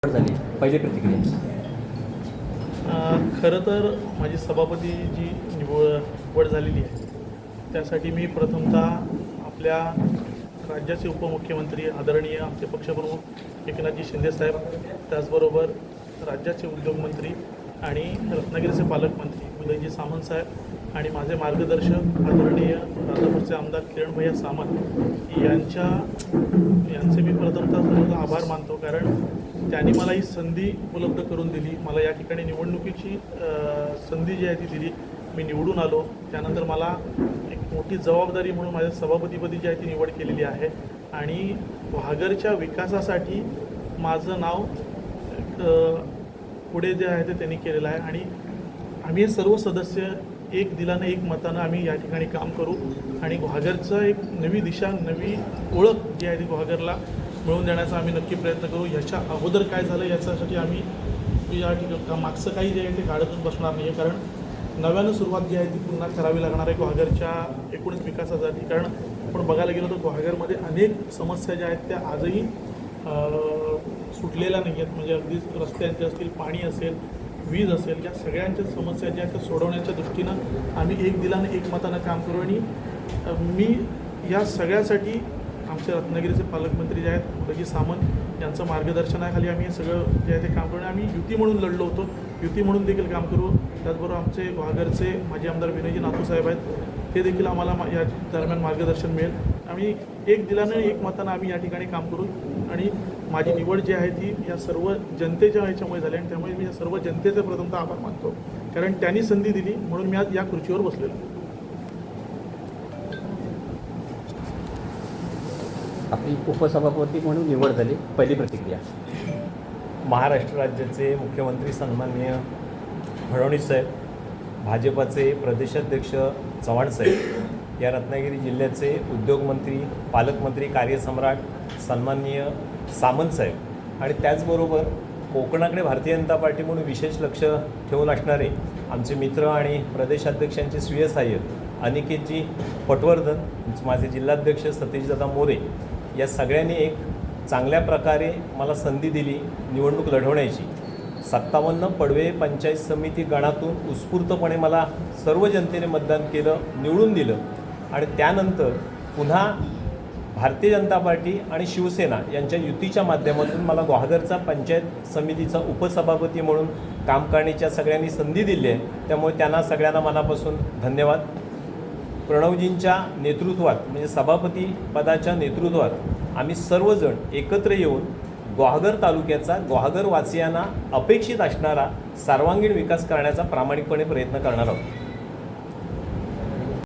झाली पहिली प्रतिक्रिया. खरं तर माझी सभापती जी निवड झालेली आहे त्यासाठी मी प्रथमतः आपल्या राज्याचे उपमुख्यमंत्री आदरणीय आमचे पक्षप्रमुख एकनाथजी शिंदेसाहेब, त्याचबरोबर राज्याचे उद्योगमंत्री आणि रत्नागिरीचे पालकमंत्री उदयजी सामंत साहेब आणि माझे मार्गदर्शक आदरणीय राजापूरचे आमदार किरण भैया सामंत यांचे मी प्रथमतः सर्व आभार मानतो, कारण त्यांनी मला ही संधी उपलब्ध करून दिली. मला या ठिकाणी निवडणुकीची संधी जी आहे ती दिली. मी निवडून आलो. त्यानंतर मला एक मोठी जबाबदारी म्हणून माझ्या सभापतीपदी जी आहे ती निवड केलेली आहे आणि वाघरच्या विकासासाठी माझं नाव पुढे जे आहे ते त्यांनी केलेलं आहे आणि आम्ही सर्व सदस्य एक दिलानं एक मतानं आम्ही या ठिकाणी काम करू आणि घागरचं एक नवी दिशा, नवी ओळख जी आहे ती घागरला मिळवून देण्याचा आम्ही नक्की प्रयत्न करू. ह्याच्या अगोदर काय झालं याच्यासाठी आम्ही या ठिकाणी मागचं काही जे आहे ते काढतच बसणार नाही आहे, कारण नव्यानं सुरुवात जी आहे ती पुन्हा करावी लागणार आहे घागरच्या एकूणच विकासासाठी. कारण आपण बघायला गेलो तर घागरमध्ये अनेक समस्या ज्या आहेत त्या आजही सुटलेल्या नाही आहेत. म्हणजे अगदी रस्त्यांचे असतील, पाणी असेल, वीज असेल, या सगळ्यांच्या समस्या ज्या आहेत त्या सोडवण्याच्या दृष्टीनं आम्ही एक दिलानं एक मतानं काम करू. आणि मी या सगळ्यासाठी आमचे रत्नागिरीचे पालकमंत्री जे आहेत उदयजी सामंत यांचं मार्गदर्शनाखाली आम्ही हे सगळं जे आहे ते काम करू. आम्ही युती म्हणून लढलो होतो, युती म्हणून देखील काम करू. त्याचबरोबर आमचे घागरचे माजी आमदार विनयजी नातूसाहेब आहेत, ते देखील आम्हाला या दरम्यान मार्गदर्शन मिळेल. आम्ही एक दिलानं एक मतानं आम्ही या ठिकाणी काम करू आणि माझी निवड जी आहे ती या सर्व जनतेच्या ह्याच्यामुळे झाली आणि त्यामुळे मी या सर्व जनतेचे प्रथमतः आभार मानतो, कारण त्यांनी संधी दिली म्हणून मी आज या खुर्चीवर बसलेलो. आपली उपसभापती म्हणून निवड झाली पहिली प्रतिक्रिया. महाराष्ट्र राज्याचे मुख्यमंत्री सन्माननीय फडणवीस साहेब, भाजपाचे प्रदेशाध्यक्ष चव्हाण साहेब, या रत्नागिरी जिल्ह्याचे उद्योगमंत्री, पालकमंत्री, कार्यसम्राट सन्माननीय सामंत साहेब आणि त्याचबरोबर कोकणाकडे भारतीय जनता पार्टी म्हणून विशेष लक्ष ठेवून असणारे आमचे मित्र आणि प्रदेशाध्यक्षांचे स्वीय सहाय्यक अनिकेतजी पटवर्धन, माझे जिल्हाध्यक्ष सतीशदादा मोरे, या सगळ्यांनी एक चांगल्या प्रकारे मला संधी दिली निवडणूक लढवण्याची. 57 पडवे पंचायत समिती गणातून उत्स्फूर्तपणे मला सर्व जनतेने मतदान केलं, निवडून दिलं आणि त्यानंतर पुन्हा भारतीय जनता पार्टी आणि शिवसेना यांच्या युतीच्या माध्यमातून मला घागरचा पंचायत समितीचा उपसभापती म्हणून काम करण्याच्या सगळ्यांनी संधी दिली आहे. त्यामुळे त्यांना सगळ्यांना मनापासून धन्यवाद. प्रणवजींच्या नेतृत्वात म्हणजे सभापती पदाच्या नेतृत्वात आम्ही सर्वजण एकत्र येऊन घागर तालुक्याचा, घागरवासियांना अपेक्षित असणारा सर्वांगीण विकास करण्याचा प्रामाणिकपणे प्रयत्न करणार आहोत.